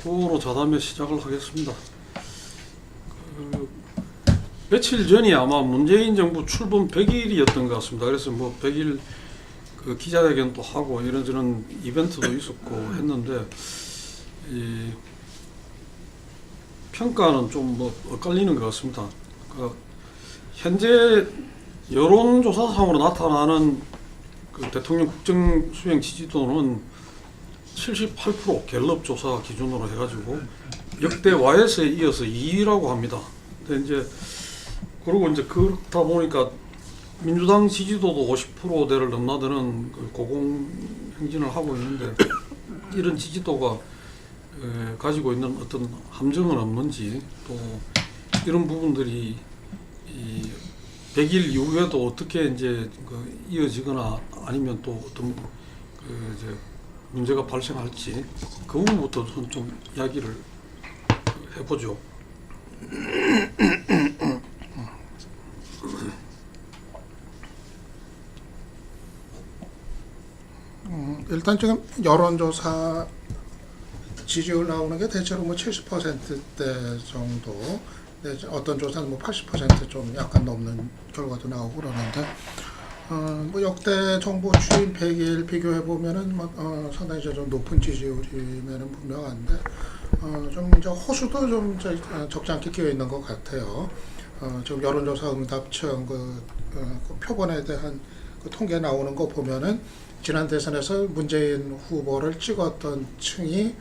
구호로 자담회 시작을 하겠습니다. 그, 며칠 전이 아마 문재인 정부 출범 100일이었던 것 같습니다. 그래서 뭐 100일 그 기자회견도 하고 이런저런 이벤트도 있었고 했는데 이 평가는 좀 뭐 엇갈리는 것 같습니다. 그 현재 여론조사상으로 나타나는 그 대통령 국정수행 지지도는 78% 갤럽 조사 기준으로 해가지고 역대 YS에 이어서 2위라고 합니다. 근데 이제 그리고 이제 그렇다 보니까 민주당 지지도도 50%대를 넘나드는 그 고공행진을 하고 있는데 이런 지지도가 가지고 있는 어떤 함정은 없는지 또 이런 부분들이 이 100일 이후에도 어떻게 이제 그 이어지거나 아니면 또 어떤 그 이제 문제가 발생할지 그 부분부터 좀 이야기를 해보죠. 일단 지금 여론조사 지지율 나오는 게 대체로 뭐 70%대 정도, 어떤 조사는 뭐 80% 약간 넘는 결과도 나오고 그러는데, 뭐 역대 정부 취임 100일 비교해 보면은 상당히 좀 높은 지지율이면은 분명한데, 좀 이제 호수도 좀 적지 않게 끼어 있는 것 같아요. 지금 여론조사 응답층 그 표본에 대한 그 통계 나오는 거 보면은 지난 대선에서 문재인 후보를 찍었던 층이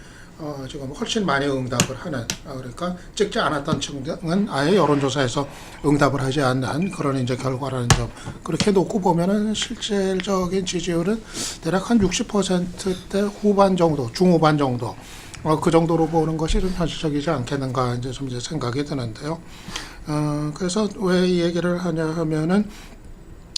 지금 훨씬 많이 응답을 하는, 그러니까 찍지 않았던 층은 아예 여론조사에서 응답을 하지 않는 그런 이제 결과라는 점. 그렇게 놓고 보면은 실질적인 지지율은 대략 한 60%대 후반 정도, 중후반 정도, 그 정도로 보는 것이 좀 현실적이지 않겠는가 이제 좀 이제 생각이 드는데요. 그래서 왜 이 얘기를 하냐 하면은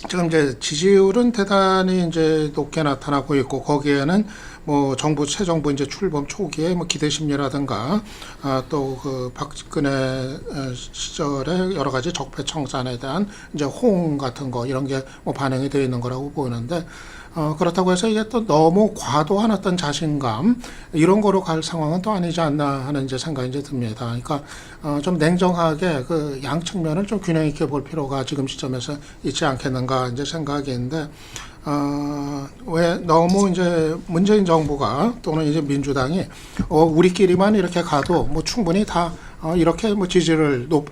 지금 이제 지지율은 대단히 이제 높게 나타나고 있고 거기에는 뭐 새 정부 이제 출범 초기에 뭐 기대 심리라든가 또 그 박근혜 시절에 여러 가지 적폐 청산에 대한 이제 호응 같은 거 이런 게 뭐 반영이 되어 있는 거라고 보는데 그렇다고 해서 이게 또 너무 과도한 어떤 자신감 이런 거로 갈 상황은 또 아니지 않나 하는 이제 생각이 이제 듭니다. 그러니까 좀 냉정하게 그 양 측면을 좀 균형 있게 볼 필요가 지금 시점에서 있지 않겠는가 이제 생각인데 왜 너무 이제 문재인 정부가 또는 이제 민주당이 우리끼리만 이렇게 가도 뭐 충분히 다 이렇게 뭐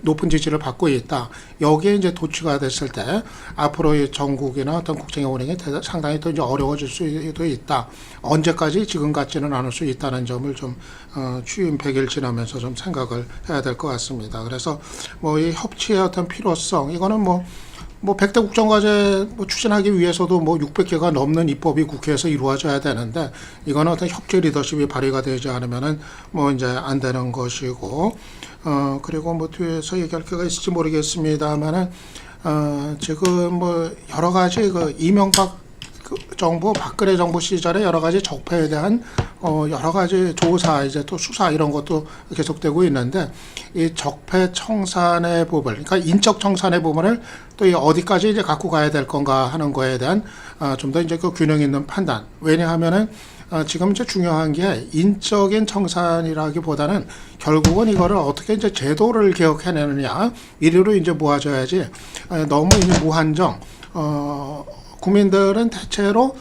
높은 지지를 받고 있다. 여기에 이제 도취가 됐을 때 앞으로의 전국이나 어떤 국정의 운행이 상당히 또 이제 어려워질 수도 있다. 언제까지 지금 같지는 않을 수 있다는 점을 좀 취임 100일 지나면서 좀 생각을 해야 될 것 같습니다. 그래서 뭐 이 협치의 어떤 필요성 이거는 뭐 100대 국정과제 추진하기 위해서도 뭐 600개가 넘는 입법이 국회에서 이루어져야 되는데 이거는 어떤 협치 리더십이 발휘가 되지 않으면은 뭐 이제 안 되는 것이고 그리고 뭐 뒤에서 얘기할 게가 있을지 모르겠습니다만은 지금 뭐 여러 가지 그 이명박 정부 박근혜 정부 시절에 여러 가지 적폐에 대한 여러 가지 조사 이제 또 수사 이런 것도 계속되고 있는데 이 적폐 청산의 부분, 그러니까 인적 청산의 부분을 또 어디까지 이제 갖고 가야 될 건가 하는 거에 대한 좀 더 이제 그 균형 있는 판단. 왜냐하면은 지금 이제 중요한 게 인적인 청산이라기보다는 결국은 이거를 어떻게 이제 제도를 개혁해내느냐 이리로 이제 모아져야지 너무 이제 무한정 국민들은 대체로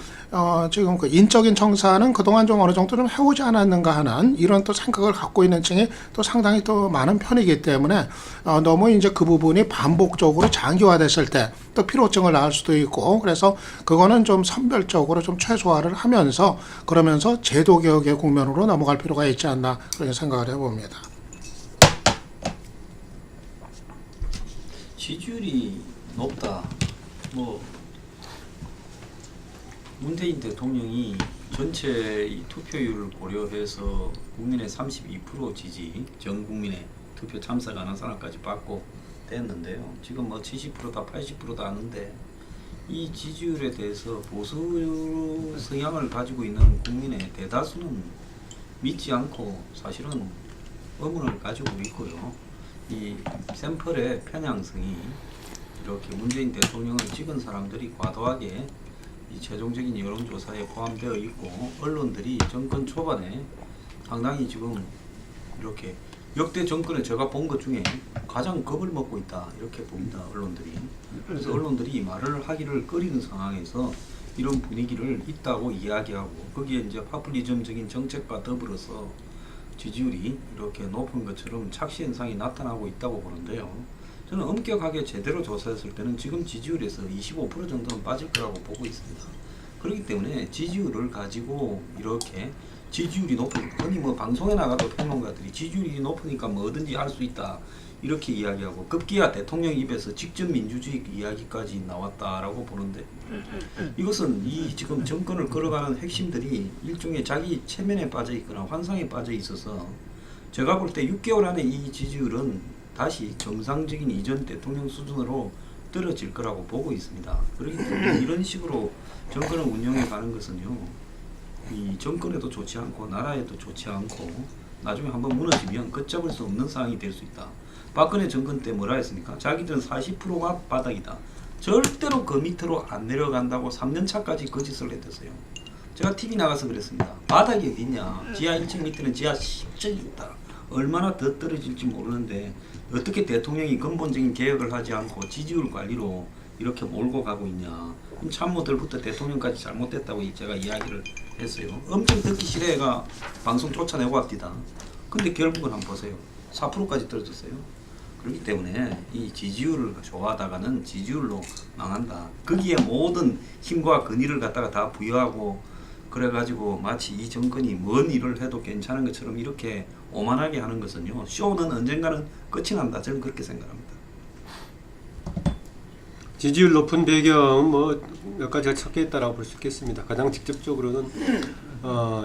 지금 그 인적인 청산은 그동안 좀 어느 정도 좀 해오지 않았는가 하는 이런 또 생각을 갖고 있는 층이 또 상당히 또 많은 편이기 때문에 너무 이제 그 부분이 반복적으로 장기화됐을 때 또 피로증을 낳을 수도 있고 그래서 그거는 좀 선별적으로 좀 최소화를 하면서 그러면서 제도 개혁의 국면으로 넘어갈 필요가 있지 않나 그런 생각을 해봅니다. 지지율이 높다. 뭐 문재인 대통령이 전체 이 투표율을 고려해서 국민의 32% 지지, 전 국민의 투표 참석 안 한 사람까지 받고 됐는데요. 지금 뭐 70%다 80%다 하는데 이 지지율에 대해서 보수 성향을 가지고 있는 국민의 대다수는 믿지 않고 사실은 의문을 가지고 있고요. 이 샘플의 편향성이 이렇게 문재인 대통령을 찍은 사람들이 과도하게 이 최종적인 여론조사에 포함되어 있고 언론들이 정권 초반에 상당히 지금 이렇게 역대 정권에 제가 본 것 중에 가장 겁을 먹고 있다 이렇게 봅니다. 언론들이. 그래서 언론들이 말을 하기를 꺼리는 상황에서 이런 분위기를 있다고 이야기하고 거기에 이제 파퓰리즘적인 정책과 더불어서 지지율이 이렇게 높은 것처럼 착시 현상이 나타나고 있다고 보는데요. 저는 엄격하게 제대로 조사했을 때는 지금 지지율에서 25% 정도는 빠질 거라고 보고 있습니다. 그렇기 때문에 지지율을 가지고 이렇게 지지율이 높으니까 흔히 뭐 방송에 나가도 평론가들이 지지율이 높으니까 뭐든지 할 수 있다 이렇게 이야기하고 급기야 대통령 입에서 직접 민주주의 이야기까지 나왔다라고 보는데 이것은 이 지금 정권을 걸어가는 핵심들이 일종의 자기 체면에 빠져 있거나 환상에 빠져 있어서 제가 볼 때 6개월 안에 이 지지율은 다시 정상적인 이전 대통령 수준으로 떨어질 거라고 보고 있습니다. 그렇기 때문에 이런 식으로 정권을 운영해 가는 것은요, 이 정권에도 좋지 않고 나라에도 좋지 않고 나중에 한번 무너지면 걷잡을 수 없는 상황이 될 수 있다. 박근혜 정권 때 뭐라 했습니까? 자기들은 40%가 바닥이다. 절대로 그 밑으로 안 내려간다고 3년 차까지 거짓을 했댔어요. 제가 TV 나가서 그랬습니다. 바닥이 어디 있냐? 지하 1층 밑에는 지하 10층이 있다. 얼마나 더 떨어질지 모르는데 어떻게 대통령이 근본적인 개혁을 하지 않고 지지율 관리로 이렇게 몰고 가고 있냐. 참모들부터 대통령까지 잘못됐다고 제가 이야기를 했어요. 엄청 듣기 싫어해가 방송 쫓아내고 왔디다. 근데 결국은 한번 보세요. 4%까지 떨어졌어요. 그렇기 때문에 이 지지율을 좋아하다가는 지지율로 망한다. 거기에 모든 힘과 근위를 갖다가 다 부여하고 그래가지고 마치 이 정권이 뭔 일을 해도 괜찮은 것처럼 이렇게 오만하게 하는 것은요, 쇼는 언젠가는 끝이 난다. 저는 그렇게 생각합니다. 지지율 높은 배경 몇 가지가 섞여 있다라고 볼 수 있겠습니다. 가장 직접적으로는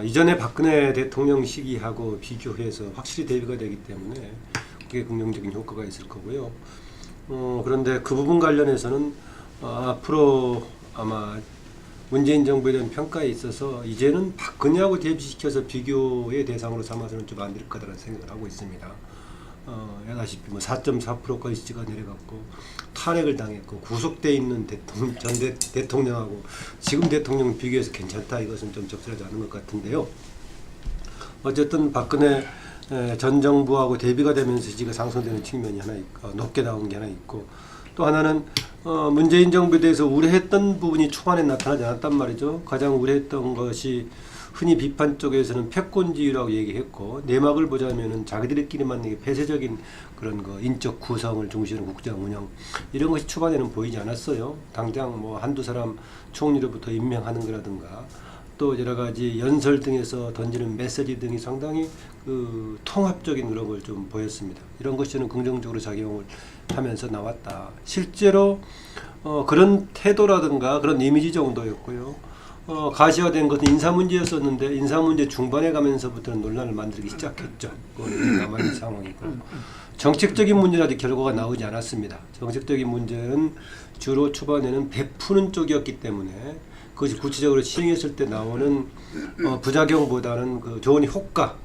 이전에 박근혜 대통령 시기하고 비교해서 확실히 대비가 되기 때문에 그게 긍정적인 효과가 있을 거고요. 그런데 그 부분 관련해서는 앞으로 아마 문재인 정부에 대한 평가에 있어서 이제는 박근혜하고 대비시켜서 비교의 대상으로 삼아서는 좀 안 될 거다라는 생각을 하고 있습니다. 아시다시피 4.4%까지 지가 내려갔고 탄핵을 당했고 구속돼 있는 전 대통령하고 지금 대통령 비교해서 괜찮다. 이것은 좀 적절하지 않은 것 같은데요. 어쨌든 박근혜 전 정부하고 대비가 되면서 지지가 상승되는 측면이 하나 있고, 높게 나온 게 하나 있고, 또 하나는 문재인 정부에 대해서 우려했던 부분이 초반에 나타나지 않았단 말이죠. 가장 우려했던 것이 흔히 비판 쪽에서는 패권주의라고 얘기했고, 내막을 보자면은 자기들끼리만 폐쇄적인 그런 인적 구성을 중시하는 국정 운영, 이런 것이 초반에는 보이지 않았어요. 당장 한두 사람 총리로부터 임명하는 거라든가 또 여러 가지 연설 등에서 던지는 메시지 등이 상당히 통합적인 그런 걸 좀 보였습니다. 이런 것이 저는 긍정적으로 작용을 하면서 나왔다. 실제로 그런 태도라든가 그런 이미지 정도였고요. 가시화된 것은 인사 문제였었는데 인사 문제 중반에 가면서부터는 논란을 만들기 시작했죠. 그건 남아있는 상황이고, 정책적인 문제는 아직 결과가 나오지 않았습니다. 정책적인 문제는 주로 초반에는 베푸는 쪽이었기 때문에 그것이 구체적으로 시행했을 때 나오는 부작용보다는 그 좋은 효과,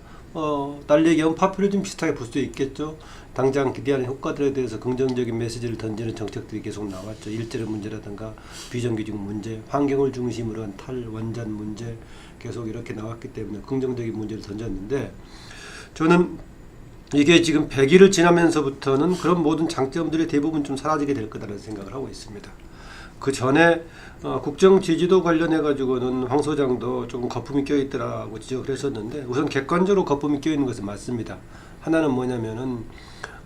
달리 얘기하면 파퓰리즘 비슷하게 볼 수도 있겠죠. 당장 기대하는 효과들에 대해서 긍정적인 메시지를 던지는 정책들이 계속 나왔죠. 일자리 문제라든가 비정규직 문제, 환경을 중심으로 한 탈원전 문제 계속 이렇게 나왔기 때문에 긍정적인 문제를 던졌는데, 저는 이게 지금 100일을 지나면서부터는 그런 모든 장점들이 대부분 좀 사라지게 될 거다라는 생각을 하고 있습니다. 그 전에 국정 지지도 관련해 가지고는 황 소장도 조금 거품이 껴있더라고 지적을 했었는데, 우선 객관적으로 거품이 껴있는 것은 맞습니다. 하나는 뭐냐면은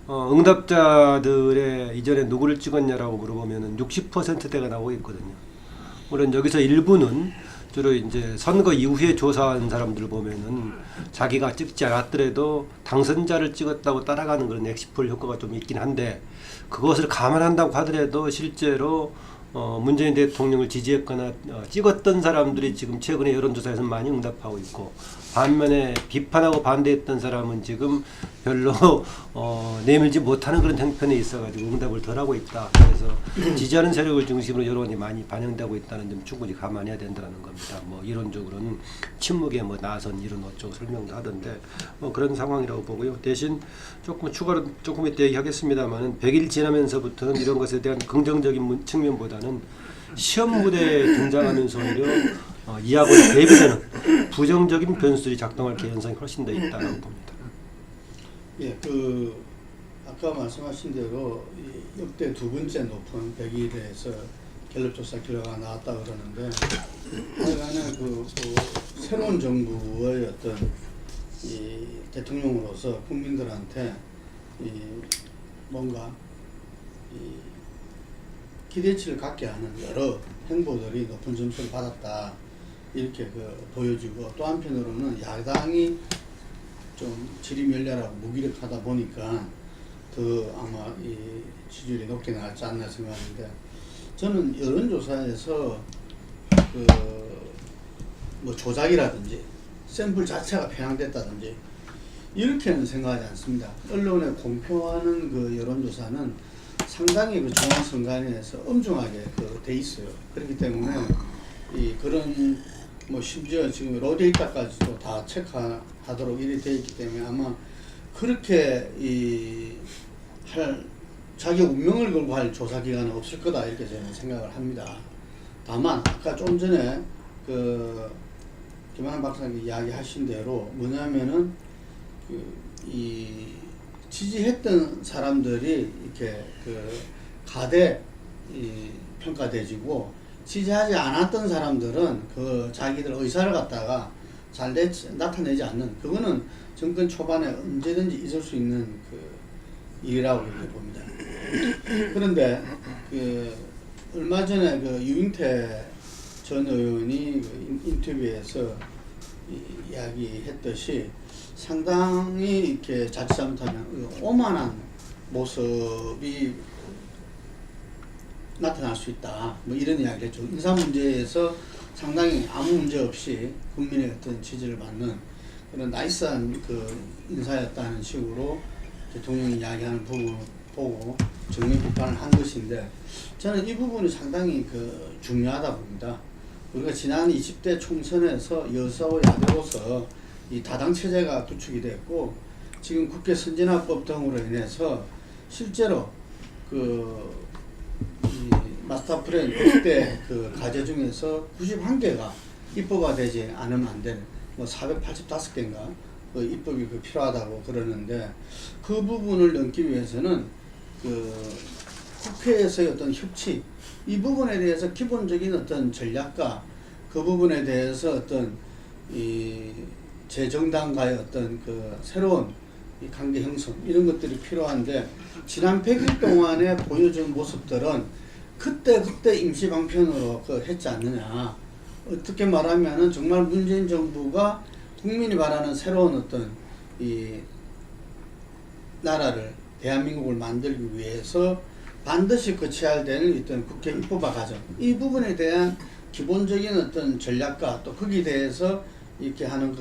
응답자들의 이전에 누구를 찍었냐라고 물어보면은 60%대가 나오고 있거든요. 물론 여기서 일부는 주로 이제 선거 이후에 조사한 사람들 보면은 자기가 찍지 않았더라도 당선자를 찍었다고 따라가는 그런 엑시폴 효과가 좀 있긴 한데, 그것을 감안한다고 하더라도 실제로 문재인 대통령을 지지했거나 찍었던 사람들이 지금 최근에 여론조사에서 많이 응답하고 있고, 반면에 비판하고 반대했던 사람은 지금 별로 내밀지 못하는 그런 형편에 있어가지고 응답을 덜하고 있다. 그래서 지지하는 세력을 중심으로 여론이 많이 반영되고 있다는 점 충분히 감안해야 된다는 겁니다. 이론적으로는 침묵에 나선 이런 어쩌고 설명도 하던데 그런 상황이라고 보고요. 대신 추가로 조금 이따 얘기하겠습니다만은 100일 지나면서부터는 이런 것에 대한 긍정적인 측면보다는 시험 무대에 등장하면서 오히려 이하고 대비되는 부정적인 변수들이 작동할 개연성이 훨씬 더 있다고 봅니다. 예, 아까 말씀하신 대로 이 역대 두 번째 높은 100일에서 갤럽조사 결과가 나왔다 그러는데, 하여간에 새로운 정부의 어떤 이 대통령으로서 국민들한테 뭔가 기대치를 갖게 하는 여러 행보들이 높은 점수를 받았다, 이렇게 보여지고, 또 한편으로는 야당이 좀 지리멸렬하고 무기력하다 보니까 더 아마 이 지지율이 높게 나왔지 않나 생각하는데, 저는 여론조사에서 뭐 조작이라든지 샘플 자체가 편향됐다든지 이렇게는 생각하지 않습니다. 언론에 공표하는 여론조사는 상당히 중앙선관위에서 엄중하게 돼 있어요. 그렇기 때문에 그런 뭐 심지어 지금 로데이터까지도 다 체크하도록 이렇게 돼 있기 때문에 아마 그렇게 자기 운명을 걸고 할 조사 기관은 없을 거다, 이렇게 저는 생각을 합니다. 다만 아까 좀 전에 김한환 박사님 이야기하신 대로 뭐냐면은 지지했던 사람들이 이렇게 가대 평가되지고, 지지하지 않았던 사람들은 자기들 의사를 갖다가 잘 나타내지 않는, 그거는 정권 초반에 언제든지 있을 수 있는 일이라고 이렇게 봅니다. 그런데 얼마 전에 유인태 전 의원이 인터뷰에서 이야기했듯이 상당히 이렇게 자칫 잘못하면 오만한 모습이 나타날 수 있다, 뭐 이런 이야기를 했죠. 인사 문제에서 상당히 아무 문제 없이 국민의 어떤 지지를 받는 그런 나이스한 인사였다는 식으로 대통령이 이야기하는 부분 보고 정면 비판을 한 것인데, 저는 이 부분이 상당히 중요하다 봅니다. 우리가 지난 20대 총선에서 여서 야대로서 이 다당 체제가 구축이 됐고, 지금 국회 선진화법 등으로 인해서 실제로 마스터 플랜 100대 과제 중에서 91개가 입법화되지 않으면 안 되는 485개인가 입법이 필요하다고 그러는데, 그 부분을 넘기 위해서는 국회에서의 어떤 협치, 이 부분에 대해서 기본적인 어떤 전략과 그 부분에 대해서 어떤 제 정당과의 어떤 새로운 관계 형성, 이런 것들이 필요한데, 지난 100일 동안에 보여준 모습들은 그때 임시 방편으로 했지 않느냐. 어떻게 말하면은 정말 문재인 정부가 국민이 바라는 새로운 어떤 나라를, 대한민국을 만들기 위해서 반드시 거쳐야 되는 어떤 국회 입법화 과정, 이 부분에 대한 기본적인 어떤 전략과 또 거기에 대해서 이렇게 하는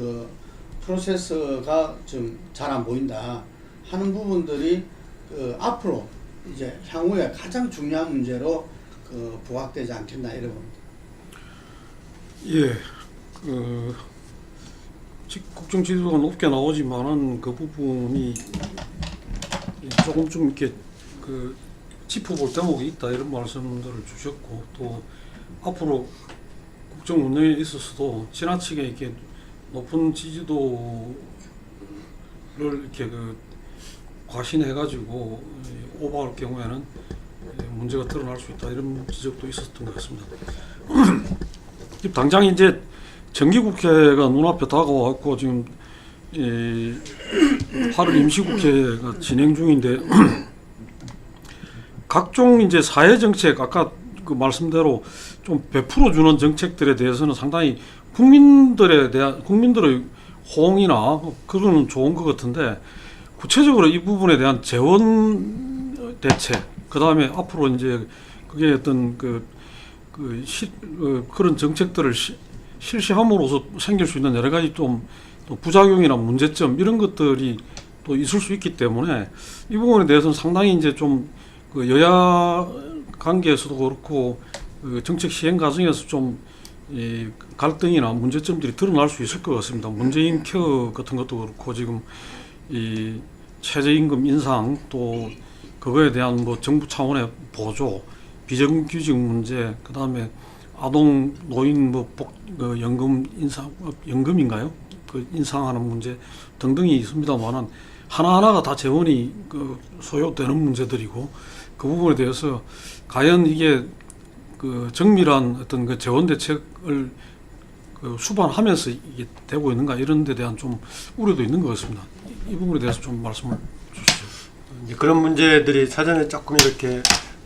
프로세스가 좀 잘 안 보인다 하는 부분들이 앞으로 이제 향후에 가장 중요한 문제로 부각되지 않겠나, 이런 겁니다. 예, 국정 지지도가 높게 나오지만은 그 부분이 조금 좀 이렇게 짚어볼 대목이 있다, 이런 말씀들을 주셨고, 또 앞으로 국정 운영에 있어서도 지나치게 이렇게 높은 지지도를 이렇게 과신해가지고 오버할 경우에는 문제가 드러날 수 있다, 이런 지적도 있었던 것 같습니다. 당장 이제 정기국회가 눈앞에 다가와갖고 지금 8월 임시국회가 진행 중인데 각종 이제 사회정책, 아까 말씀대로 좀 베풀어 주는 정책들에 대해서는 상당히 국민들의 호응이나 그거는 좋은 것 같은데, 구체적으로 이 부분에 대한 재원 대책, 그 다음에 앞으로 이제 그게 어떤 그런 정책들을 실시함으로써 생길 수 있는 여러 가지 좀 부작용이나 문제점, 이런 것들이 또 있을 수 있기 때문에 이 부분에 대해서는 상당히 이제 좀 여야 관계에서도 그렇고 정책 시행 과정에서 좀 갈등이나 문제점들이 드러날 수 있을 것 같습니다. 문재인 케어 같은 것도 그렇고, 지금 이 최저임금 인상, 또 그거에 대한 정부 차원의 보조, 비정규직 문제, 그 다음에 아동 노인 연금 인상, 연금인가요? 인상하는 문제 등등이 있습니다만은, 하나하나가 다 재원이 소요되는 문제들이고 그 부분에 대해서 과연 이게 정밀한 어떤 재원 대책을 수반하면서 이게 되고 있는가 이런 데 대한 좀 우려도 있는 것 같습니다. 이 부분에 대해서 좀 말씀을 주시죠. 이제 그런 문제들이 사전에 조금 이렇게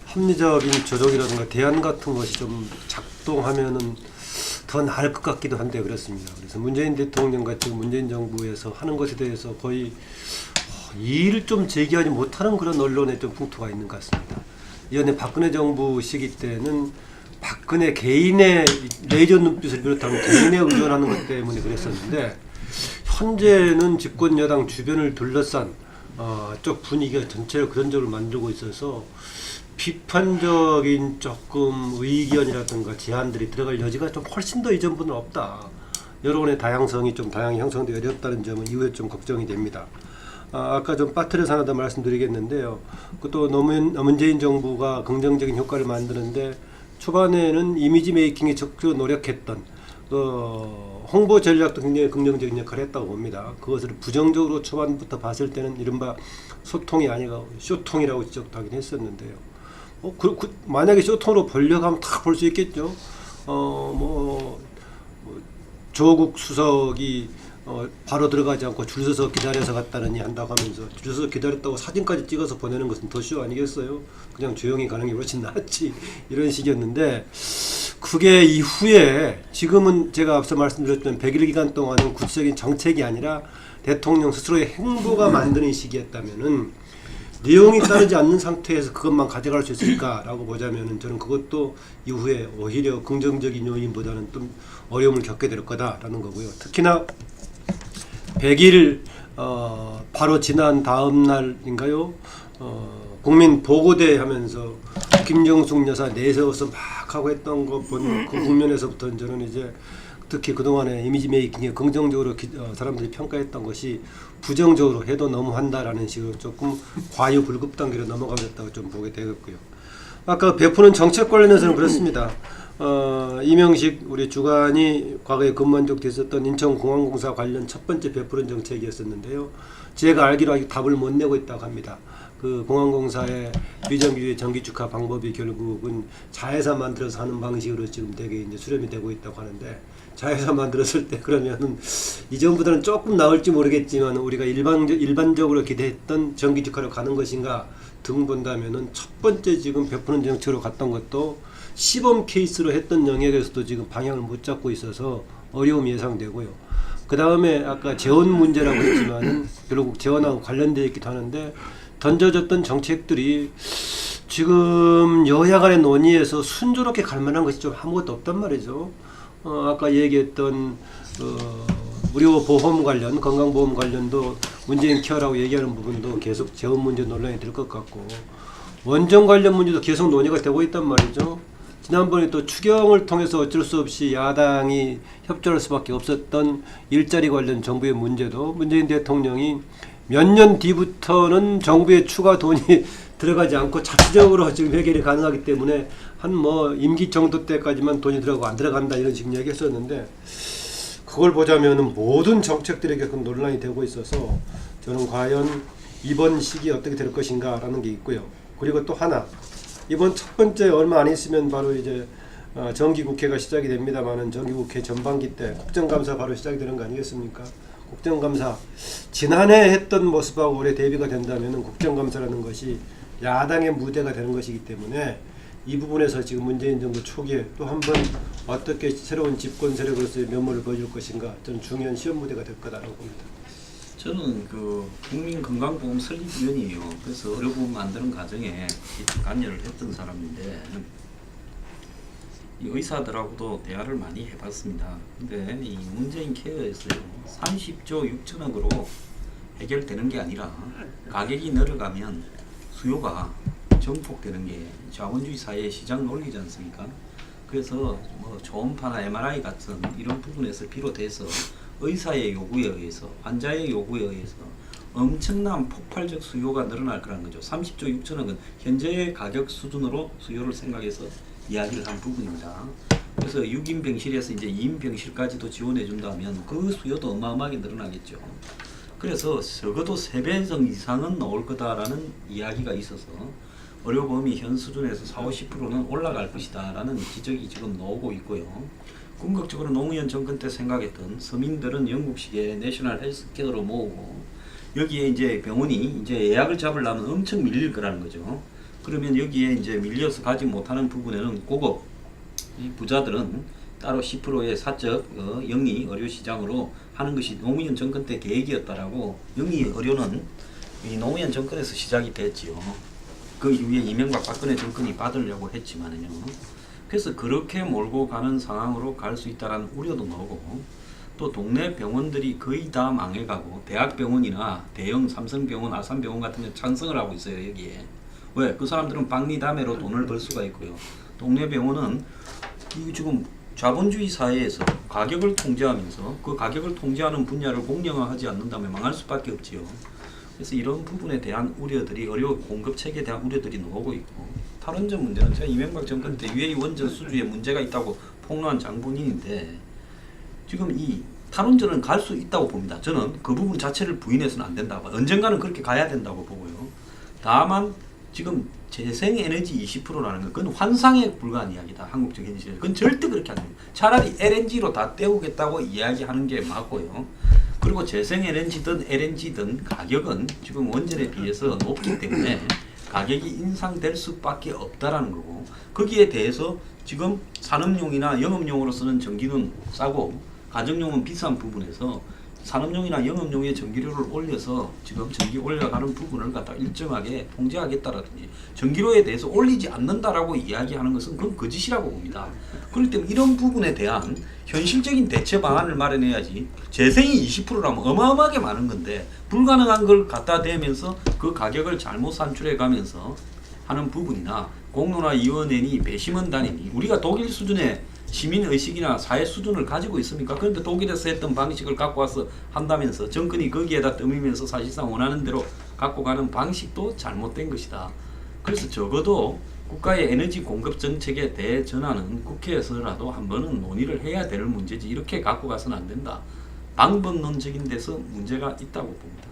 합리적인 조정이라든가 대안 같은 것이 좀 작동하면은 더 나을 것 같기도 한데 그렇습니다. 그래서 문재인 대통령과 지금 문재인 정부에서 하는 것에 대해서 거의 이의를 좀 제기하지 못하는 그런 언론에 좀 풍토가 있는 것 같습니다. 이전에 박근혜 정부 시기 때는 박근혜 개인의 레이저 눈빛을 비롯하면 개인에 의존하는 것 때문에 그랬었는데 현재는 집권 여당 주변을 둘러싼 쪽 분위기가 전체를 그런 쪽으로 만들고 있어서 비판적인 조금 의견이라든가 제안들이 들어갈 여지가 좀 훨씬 더 이전보다는 없다. 여론의 다양성이 좀 다양히 형성되기 어렵다는 점은 이후에 좀 걱정이 됩니다. 아까 좀 빠뜨려서 하나 더 말씀드리겠는데요. 그것도 문재인 정부가 긍정적인 효과를 만드는데 초반에는 이미지 메이킹에 적극적으로 노력했던 홍보 전략도 굉장히 긍정적인 역할을 했다고 봅니다. 그것을 부정적으로 초반부터 봤을 때는 이른바 소통이 아니고 쇼통이라고 지적도 하긴 했었는데요. 만약에 쇼통으로 보려고 하면 다 볼 수 있겠죠. 조국 수석이 바로 들어가지 않고 줄 서서 기다려서 갔다느니 한다고 하면서 줄 서서 기다렸다고 사진까지 찍어서 보내는 것은 더 쇼 아니겠어요? 그냥 조용히 가는 게 훨씬 낫지 이런 식이었는데 그게 이후에 지금은 제가 앞서 말씀드렸던 100일 기간 동안은 구체적인 정책이 아니라 대통령 스스로의 행보가 만드는 시기였다면은 내용이 따르지 않는 상태에서 그것만 가져갈 수 있을까라고 보자면은 저는 그것도 이후에 오히려 긍정적인 요인보다는 좀 어려움을 겪게 될 거다라는 거고요. 특히나 100일 바로 지난 다음 날인가요? 국민 보고대 하면서 김정숙 여사 내세워서 막 하고 했던 거 본 그 국면에서부터는 저는 이제 특히 그동안의 이미지 메이킹에 긍정적으로 사람들이 평가했던 것이 부정적으로 해도 너무한다라는 식으로 조금 과유불급 단계로 넘어가겠다고 좀 보게 되겠고요. 아까 베푸는 정책 관련해서는 그렇습니다. 이명식 우리 주간이 과거에 근무한 적도 있었던 인천공항공사 관련 첫 번째 베푸는 정책이었었는데요. 제가 알기로 아직 답을 못 내고 있다고 합니다. 그 공항공사의 비정규직 정기축하 방법이 결국은 자회사 만들어서 하는 방식으로 지금 되게 이제 수렴이 되고 있다고 하는데 자회사 만들었을 때 그러면은 이전보다는 조금 나을지 모르겠지만 우리가 일반적으로 기대했던 정기축하로 가는 것인가 등 본다면은 첫 번째 지금 베푸는 정책으로 갔던 것도 시범 케이스로 했던 영역에서도 지금 방향을 못 잡고 있어서 어려움이 예상되고요. 그 다음에 아까 재원 문제라고 했지만은 결국 재원하고 관련되어 있기도 하는데 던져졌던 정책들이 지금 여야 간의 논의에서 순조롭게 갈 만한 것이 좀 아무것도 없단 말이죠. 아까 얘기했던 의료보험 관련, 건강보험 관련도 문재인 케어라고 얘기하는 부분도 계속 재원 문제 논란이 될 것 같고 원전 관련 문제도 계속 논의가 되고 있단 말이죠. 지난번에 또 추경을 통해서 어쩔 수 없이 야당이 협조할 수밖에 없었던 일자리 관련 정부의 문제도 문재인 대통령이 몇 년 뒤부터는 정부에 추가 돈이 들어가지 않고 자체적으로 지금 해결이 가능하기 때문에 한 임기 정도 때까지만 돈이 들어가고 안 들어간다 이런 식으로 얘기했었는데 그걸 보자면은 모든 정책들이 계속 논란이 되고 있어서 저는 과연 이번 시기에 어떻게 될 것인가라는 게 있고요. 그리고 또 하나 이번 첫 번째 얼마 안 있으면 바로 이제 정기국회가 시작이 됩니다만은 정기국회 전반기 때 국정감사 바로 시작이 되는 거 아니겠습니까? 국정감사 지난해 했던 모습하고 올해 대비가 된다면은 국정감사라는 것이 야당의 무대가 되는 것이기 때문에 이 부분에서 지금 문재인 정부 초기에 또 한 번 어떻게 새로운 집권 세력으로서의 면모를 보여줄 것인가 저는 중요한 시험 무대가 될 거다라고 봅니다. 저는 그 국민건강보험 설립위원이에요. 그래서 의료보험 만드는 과정에 관여를 했던 사람인데 이 의사들하고도 대화를 많이 해봤습니다. 근데 이 문재인 케어에서요 30조 6천억으로 해결되는 게 아니라 가격이 늘어가면 수요가 증폭되는 게 자본주의 사회의 시장 논리지 않습니까? 그래서 초음파나 MRI 같은 이런 부분에서 비롯해서 의사의 요구에 의해서 환자의 요구에 의해서 엄청난 폭발적 수요가 늘어날 거라는 거죠. 30조 6천억은 현재의 가격 수준으로 수요를 생각해서 이야기를 한 부분입니다. 그래서 6인 병실에서 이제 2인 병실까지도 지원해 준다면 그 수요도 어마어마하게 늘어나겠죠. 그래서 적어도 3배 이상은 나올 거다라는 이야기가 있어서 의료보험이 현 수준에서 40~50%는 올라갈 것이다라는 지적이 지금 나오고 있고요. 궁극적으로 노무현 정권 때 생각했던 서민들은 영국식의 내셔널 헬스케어로 모으고 여기에 이제 병원이 이제 예약을 잡으려면 엄청 밀릴 거라는 거죠. 그러면 여기에 이제 밀려서 가지 못하는 부분에는 고급 이 부자들은 따로 10%의 사적 영리 의료 시장으로 하는 것이 노무현 정권 때 계획이었다라고. 영리 의료는 이 노무현 정권에서 시작이 됐지요. 그 이후에 이명박 박근혜 정권이 받으려고 했지만은요. 그래서 그렇게 몰고 가는 상황으로 갈 수 있다라는 우려도 나오고, 또 동네 병원들이 거의 다 망해가고 대학병원이나 대형 삼성병원, 아산병원 같은 데 창성을 하고 있어요. 여기에 왜? 그 사람들은 박리담회로 돈을 벌 수가 있고요. 동네 병원은 이 지금 자본주의 사회에서 가격을 통제하면서 그 가격을 통제하는 분야를 공영화하지 않는다면 망할 수밖에 없지요. 그래서 이런 부분에 대한 우려들이, 의료 공급 체계에 대한 우려들이 나오고 있고, 탈원전 문제는 제가 이명박 정권 때 UA 원전 수주에 문제가 있다고 폭로한 장본인인데, 지금 이 탈원전은 갈 수 있다고 봅니다. 저는 그 부분 자체를 부인해서는 안 된다고, 언젠가는 그렇게 가야 된다고 보고요. 다만 지금 재생에너지 20%라는 건 그건 환상에 불과한 이야기다. 한국적 현실에서. 그건 절대 그렇게 안 됩니다. 차라리 LNG로 다 때우겠다고 이야기하는 게 맞고요. 그리고 재생에너지든 LNG든 가격은 지금 원전에 비해서 높기 때문에 가격이 인상될 수밖에 없다라는 거고, 거기에 대해서 지금 산업용이나 영업용으로 쓰는 전기는 싸고 가정용은 비싼 부분에서 산업용이나 영업용의 전기료를 올려서 지금 전기 올려가는 부분을 갖다 일정하게 통제하겠다라든지, 전기료에 대해서 올리지 않는다라고 이야기하는 것은 그건 거짓이라고 봅니다. 그렇기 때문에 이런 부분에 대한 현실적인 대체 방안을 마련해야지. 재생이 20%라면 어마어마하게 많은 건데 불가능한 걸 갖다 대면서 그 가격을 잘못 산출해 가면서 하는 부분이나, 공론화위원회니 배심원단이니 우리가 독일 수준의 시민의식이나 사회 수준을 가지고 있습니까? 그런데 독일에서 했던 방식을 갖고 와서 한다면서 정권이 거기에다 떠미면서 사실상 원하는 대로 갖고 가는 방식도 잘못된 것이다. 그래서 적어도 국가의 에너지 공급 정책의 대전환은 국회에서라도 한 번은 논의를 해야 될 문제지, 이렇게 갖고 가서는 안 된다. 방법론적인 데서 문제가 있다고 봅니다.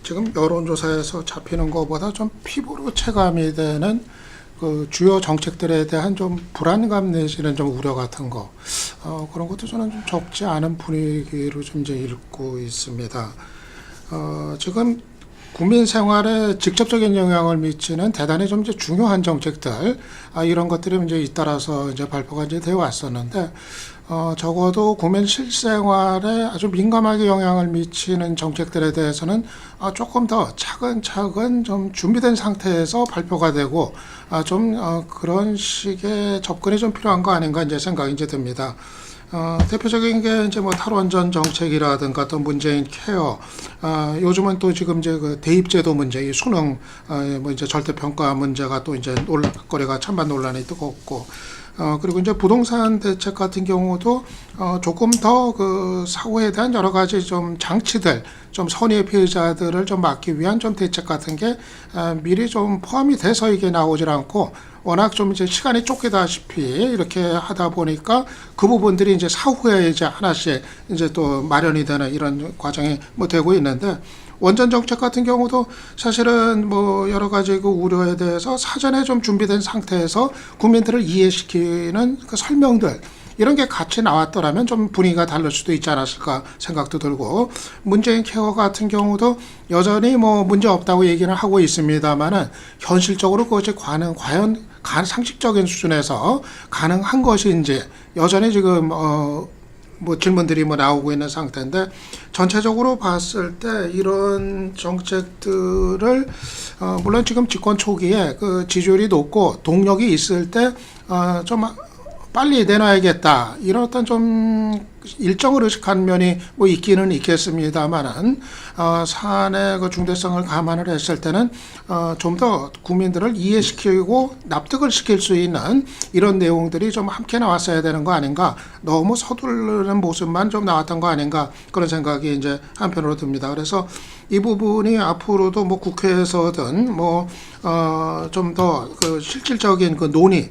지금 여론조사에서 잡히는 것보다 좀 피부로 체감이 되는 그 주요 정책들에 대한 좀 불안감 내지는 좀 우려 같은 거, 그런 것도 저는 좀 적지 않은 분위기로 좀 이제 읽고 있습니다. 지금 국민 생활에 직접적인 영향을 미치는 대단히 좀 이제 중요한 정책들, 이런 것들이 이제 잇따라서 이제 발표가 이제 되어 왔었는데, 적어도 국민 실생활에 아주 민감하게 영향을 미치는 정책들에 대해서는 조금 더 차근차근 좀 준비된 상태에서 발표가 되고, 그런 식의 접근이 좀 필요한 거 아닌가 이제 생각이 이제 듭니다. 대표적인 게 이제 뭐 탈원전 정책이라든가 또 문재인 케어, 요즘은 또 지금 이제 그 대입제도 문제, 이 수능, 뭐 이제 절대평가 문제가 또 이제 논란거리가 찬반 논란이 뜨겁고, 그리고 이제 부동산 대책 같은 경우도 조금 더 그 사후에 대한 여러 가지 좀 장치들, 좀 선의의 피해자들을 좀 막기 위한 좀 대책 같은 게 미리 좀 포함이 돼서 이게 나오질 않고, 워낙 좀 이제 시간이 쫓기다시피 이렇게 하다 보니까 그 부분들이 이제 사후에 이제 하나씩 이제 또 마련이 되는 이런 과정이 뭐 되고 있는데, 원전 정책 같은 경우도 사실은 뭐 여러 가지 그 우려에 대해서 사전에 좀 준비된 상태에서 국민들을 이해시키는 그 설명들, 이런 게 같이 나왔더라면 좀 분위기가 다를 수도 있지 않았을까 생각도 들고, 문재인 케어 같은 경우도 여전히 뭐 문제 없다고 얘기는 하고 있습니다만은 현실적으로 그것이 과연 상식적인 수준에서 가능한 것인지 여전히 지금 뭐 질문들이 뭐 나오고 있는 상태인데, 전체적으로 봤을 때 이런 정책들을 물론 지금 집권 초기에 그 지지율이 높고 동력이 있을 때 좀 빨리 내놔야겠다, 이런 어떤 좀 일정을 의식한 면이 뭐 있기는 있겠습니다만은, 사안의 그 중대성을 감안을 했을 때는 좀 더 국민들을 이해시키고 납득을 시킬 수 있는 이런 내용들이 좀 함께 나왔어야 되는 거 아닌가, 너무 서두르는 모습만 좀 나왔던 거 아닌가, 그런 생각이 이제 한편으로 듭니다. 그래서 이 부분이 앞으로도 뭐 국회에서든 뭐 좀 더 그 실질적인 그 논의,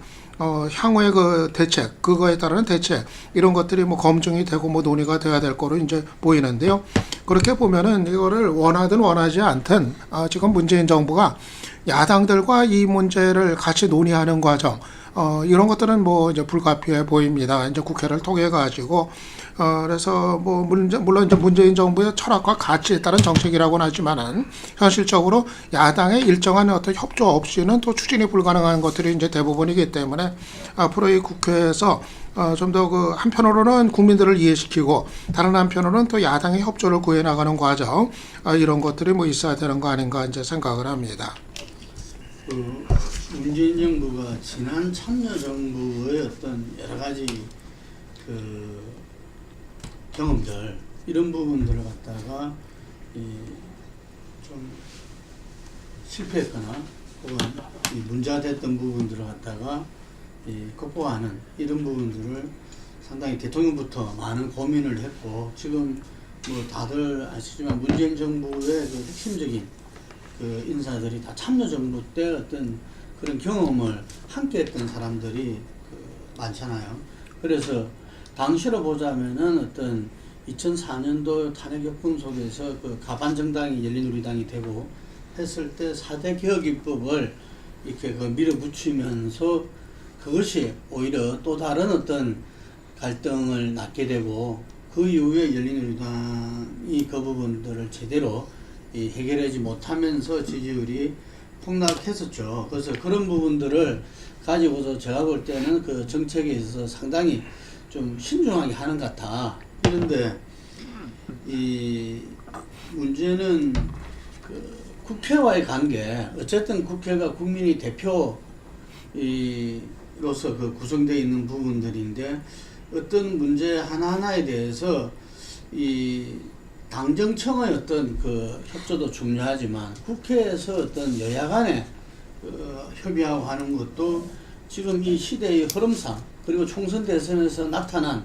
향후의 그 대책, 그거에 따른 대책 이런 것들이 뭐 검증이 되고 뭐 논의가 돼야 될 거로 이제 보이는데요. 그렇게 보면은 이거를 원하든 원하지 않든 지금 문재인 정부가 야당들과 이 문제를 같이 논의하는 과정 이런 것들은 뭐 이제 불가피해 보입니다. 이제 국회를 통해 가지고 그래서 뭐 물론 이제 문재인 정부의 철학과 가치에 따른 정책이라고는 하지만은 현실적으로 야당의 일정한 어떤 협조 없이는 또 추진이 불가능한 것들이 이제 대부분이기 때문에 앞으로 이 국회에서 좀 더 그 한편으로는 국민들을 이해시키고 다른 한편으로는 또 야당의 협조를 구해 나가는 과정 이런 것들이 뭐 있어야 되는 거 아닌가 이제 생각을 합니다. 문재인 정부가 지난 참여정부의 어떤 여러 가지 그 경험들 이런 부분들을 갖다가 좀 실패했거나 혹은 문제가 됐던 부분들을 갖다가 극복하는 이런 부분들을 상당히 대통령부터 많은 고민을 했고 지금 뭐 다들 아시지만 문재인 정부의 그 핵심적인 그 인사들이 다 참여정부 때 어떤 그런 경험을 함께했던 사람들이 많잖아요. 그래서 당시로 보자면은 어떤 2004년도 탄핵 역풍 속에서 그 가반 정당이 열린우리당이 되고 했을 때 4대 개혁 입법을 이렇게 그 밀어붙이면서 그것이 오히려 또 다른 어떤 갈등을 낳게 되고 그 이후에 열린우리당이 그 부분들을 제대로 해결하지 못하면서 지지율이 폭락했었죠. 그래서 그런 부분들을 가지고서 제가 볼 때는 그 정책에 있어서 상당히 좀 신중하게 하는 것 같아. 그런데 이 문제는 그 국회와의 관계, 어쨌든 국회가 국민의 대표로서 그 구성되어 있는 부분들인데 어떤 문제 하나하나에 대해서 이 당정청의 어떤 그 협조도 중요하지만 국회에서 어떤 여야 간에 협의하고 하는 것도 지금 이 시대의 흐름상 그리고 총선 대선에서 나타난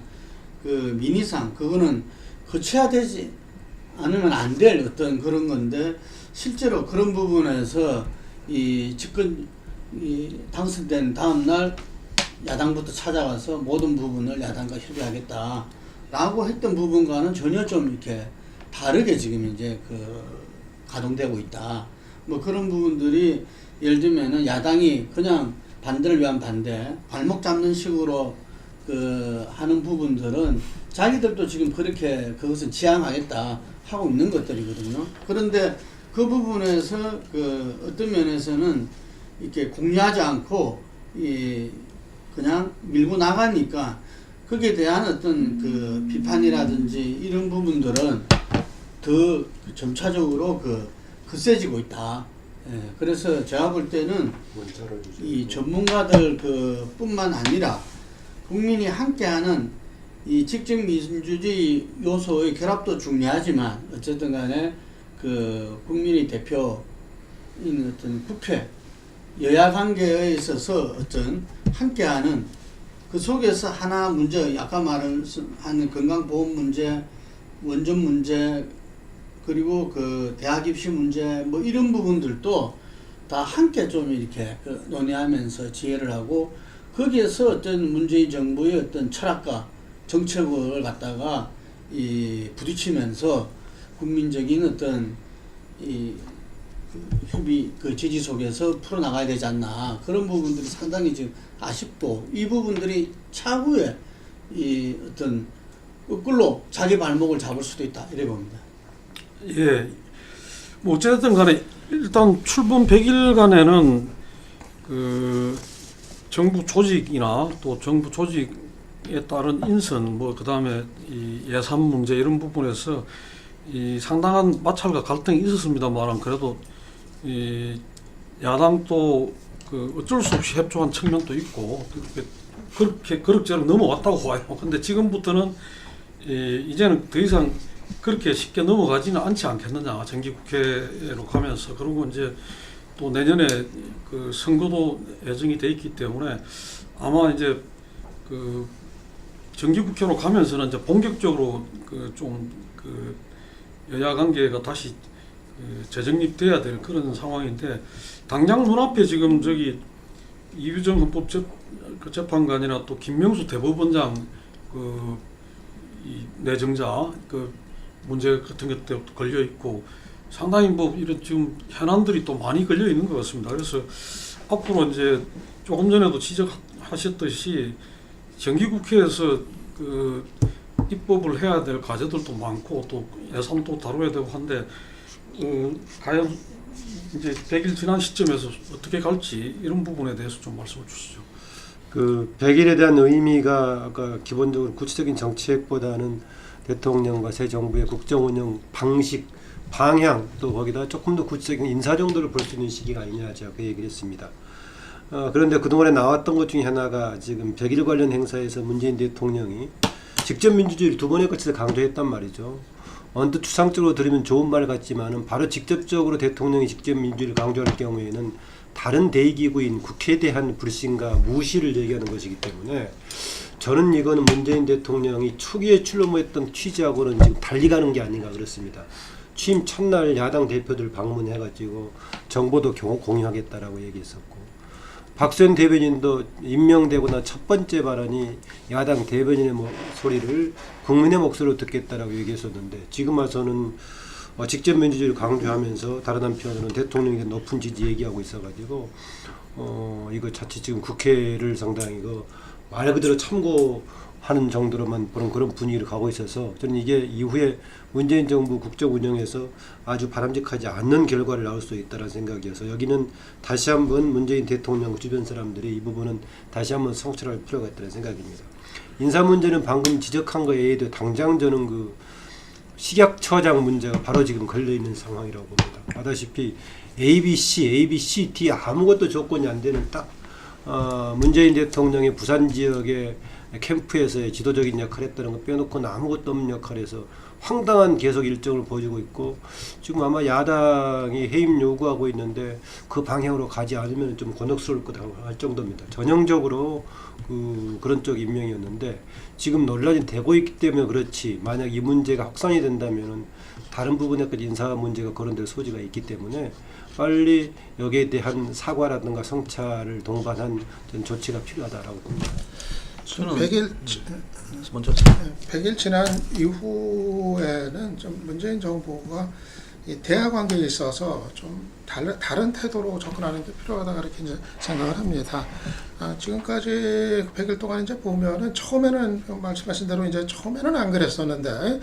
그 민의상 그거는 거쳐야되지 않으면 안 될 어떤 그런 건데 실제로 그런 부분에서 이 집권 당선된 다음 날 야당부터 찾아가서 모든 부분을 야당과 협의하겠다라고 했던 부분과는 전혀 좀 이렇게 다르게 지금 이제 그 가동되고 있다. 뭐 그런 부분들이 예를 들면은 야당이 그냥 반대를 위한 반대, 발목 잡는 식으로 그 하는 부분들은 자기들도 지금 그렇게 그것은 지향하겠다 하고 있는 것들이거든요. 그런데 그 부분에서 그 어떤 면에서는 이렇게 공유하지 않고 그냥 밀고 나가니까 거기에 대한 어떤 그 비판이라든지 이런 부분들은 더 점차적으로 거세지고 있다. 예, 그래서 제가 볼 때는 이 전문가들 뿐만 아니라 국민이 함께하는 이 직접 민주주의 요소의 결합도 중요하지만 어쨌든 간에 그 국민의 대표인 어떤 국회 여야 관계에 있어서 어떤 함께하는 그 속에서 하나 문제 아까 말하는 건강보험 문제, 원전 문제 그리고 그 대학 입시 문제 뭐 이런 부분들도 다 함께 좀 이렇게 논의하면서 지혜를 하고 거기에서 어떤 문재인 정부의 어떤 철학과 정책을 갖다가 부딪히면서 국민적인 어떤 협의 지지 속에서 풀어나가야 되지 않나 그런 부분들이 상당히 지금 아쉽고 이 부분들이 차후에 어떤 거꾸로 자기 발목을 잡을 수도 있다 이래 봅니다. 예, 뭐 어쨌든 간에 일단 출범 100일간에는 그 정부 조직이나 또 정부 조직에 따른 인선 뭐 그다음에 이 예산 문제 이런 부분에서 이 상당한 마찰과 갈등이 있었습니다만 그래도 이 야당도 그 어쩔 수 없이 협조한 측면도 있고 그렇게 그럭저럭 넘어왔다고 봐요. 근데 지금부터는 이제는 더 이상 그렇게 쉽게 넘어가지는 않지 않겠느냐 정기국회로 가면서 그리고 이제 또 내년에 그 선거도 예정이 돼 있기 때문에 아마 이제 그 정기국회로 가면서는 이제 본격적으로 그 여야 관계가 다시 재정립돼야 될 그런 상황인데 당장 눈앞에 지금 이규정 헌법재판관이나 또 김명수 대법원장 이 내정자 문제 같은 것도 걸려 있고 상당히 뭐 이런 지금 현안들이 또 많이 걸려 있는 것 같습니다. 그래서 앞으로 이제 조금 전에도 지적하셨듯이 정기국회에서 입법을 해야 될 과제들도 많고 또 예산도 다뤄야 되고 한데 과연 이제 100일 지난 시점에서 어떻게 갈지 이런 부분에 대해서 좀 말씀해 주시죠. 100일에 대한 의미가 아까 기본적으로 구체적인 정책보다는 대통령과 새 정부의 국정 운영 방식, 방향 또 거기다 조금 더 구체적인 인사 정도를 볼 수 있는 시기가 아니냐 제가 그 얘기를 했습니다. 그런데 그동안에 나왔던 것 중에 하나가 지금 100일 관련 행사에서 문재인 대통령이 직접 민주주의를 두 번에 걸쳐서 강조했단 말이죠. 언뜻 추상적으로 들으면 좋은 말 같지만은 바로 직접적으로 대통령이 직접 민주주의를 강조할 경우에는 다른 대의기구인 국회에 대한 불신과 무시를 얘기하는 것이기 때문에 저는 이거는 문재인 대통령이 초기에 출범했던 취지하고는 지금 달리 가는 게 아닌가 그렇습니다. 취임 첫날 야당 대표들 방문해가지고 정보도 공유하겠다라고 얘기했었고 박수현 대변인도 임명되고 나 첫 번째 발언이 야당 대변인의 소리를 국민의 목소리로 듣겠다라고 얘기했었는데 지금 와서는 직접 민주주의를 강조하면서 다른 한편으로는 대통령에 대한 높은 지지 얘기하고 있어가지고 이거 자칫 지금 국회를 상당히 말 그대로 참고하는 정도로만 보는 그런 분위기를 가고 있어서 저는 이게 이후에 문재인 정부 국정 운영에서 아주 바람직하지 않는 결과를 나올 수 있다는 생각이어서 여기는 다시 한번 문재인 대통령 주변 사람들이 이 부분은 다시 한번 성찰할 필요가 있다는 생각입니다. 인사 문제는 방금 지적한 거에 의해도 당장 저는 식약처장 문제가 바로 지금 걸려있는 상황이라고 봅니다. 아다시피 ABC, D 아무것도 조건이 안 되는 딱 문재인 대통령의 부산 지역의 캠프에서의 지도적인 역할을 했다는 거 빼놓고는 아무것도 없는 역할에서 황당한 계속 일정을 보여주고 있고 지금 아마 야당이 해임 요구하고 있는데 그 방향으로 가지 않으면 좀 곤혹스러울 거다 할 정도입니다. 전형적으로 그런 쪽 임명이었는데 지금 논란이 되고 있기 때문에 그렇지 만약 이 문제가 확산이 된다면 다른 부분에까지 인사 문제가 거론될 소지가 있기 때문에 빨리 여기에 대한 사과라든가 성찰을 동반한 조치가 필요하다라고 봅니다. 저는 100일 먼저 100일 지난 이후에는 좀 문재인 정부가 이 대화 관계에 있어서 좀 다른 태도로 접근하는 게 필요하다 그렇게 이제 생각을 합니다. 지금까지 100일 동안 이제 보면은 처음에는 말씀하신 대로 이제 처음에는 안 그랬었는데